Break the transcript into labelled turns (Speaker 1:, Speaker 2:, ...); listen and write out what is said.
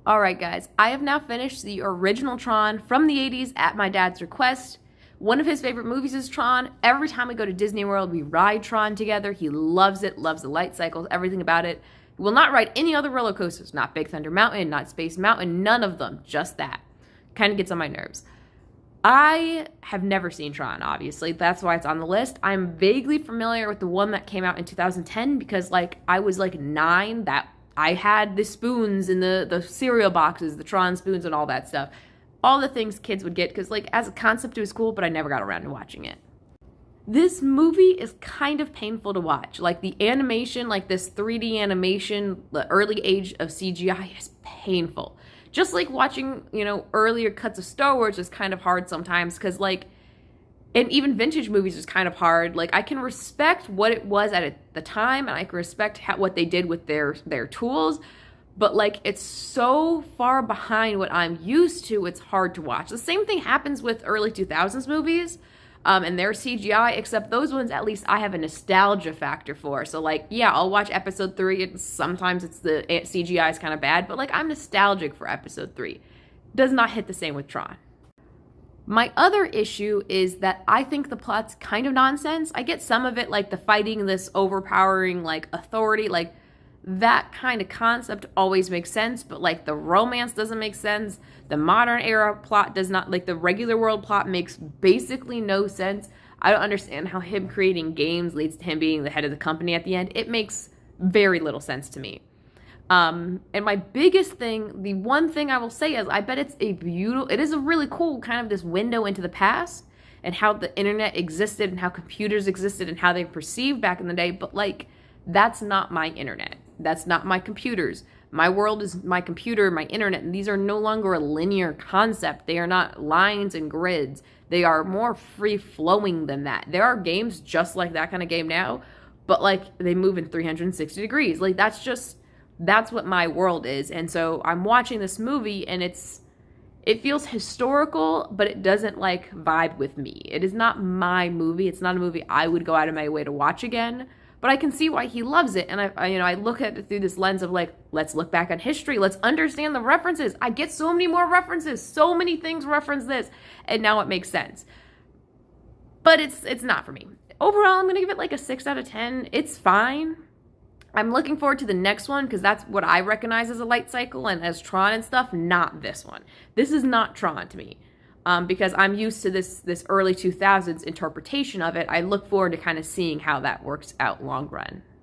Speaker 1: Alright guys, I have now finished the original Tron from the 80s at my dad's request. One of his favorite movies is Tron. Every time we go to Disney World, we ride Tron together. He loves it, loves the light cycles, everything about it. He will not ride any other roller coasters, not Big Thunder Mountain, not Space Mountain, none of them, just that. Kind of gets on my nerves. I have never seen Tron, obviously. That's why it's on the list. I'm vaguely familiar with the one that came out in 2010 because, I was 9, that I had the spoons in the cereal boxes, the Tron spoons and all that stuff. All the things kids would get because, as a concept, it was cool, but I never got around to watching it. This movie is kind of painful to watch. The animation, this 3D animation, the early age of CGI is painful. Just like watching, earlier cuts of Star Wars is kind of hard sometimes because, and even vintage movies is kind of hard. I can respect what it was at the time, and I can respect what they did with their tools, but, it's so far behind what I'm used to, it's hard to watch. The same thing happens with early 2000s movies, and their CGI, except those ones, at least I have a nostalgia factor for. So, yeah, I'll watch episode 3, and sometimes the CGI is kind of bad, but, I'm nostalgic for episode 3. Does not hit the same with Tron. My other issue is that I think the plot's kind of nonsense. I get some of it, the fighting this overpowering, authority, that kind of concept always makes sense, but, the romance doesn't make sense. The modern era plot does not, the regular world plot makes basically no sense. I don't understand how him creating games leads to him being the head of the company at the end. It makes very little sense to me. And my biggest thing, the one thing I will say is I bet it is a really cool kind of this window into the past and how the internet existed and how computers existed and how they were perceived back in the day, but that's not my internet. That's not my computers. My world is my computer, my internet, and these are no longer a linear concept. They are not lines and grids. They are more free-flowing than that. There are games just like that kind of game now, but they move in 360 degrees. That's what my world is. And so I'm watching this movie and it feels historical, but it doesn't vibe with me. It is not my movie. It's not a movie I would go out of my way to watch again. But I can see why he loves it, and I look at it through this lens of let's look back on history, let's understand the references. I get so many more references, so many things reference this, and now it makes sense. But it's not for me. Overall, I'm gonna give it a 6 out of 10. It's fine. I'm looking forward to the next one because that's what I recognize as a light cycle and as Tron and stuff. Not this one. This is not Tron to me. Because I'm used to this early 2000s interpretation of it. I look forward to kind of seeing how that works out long run.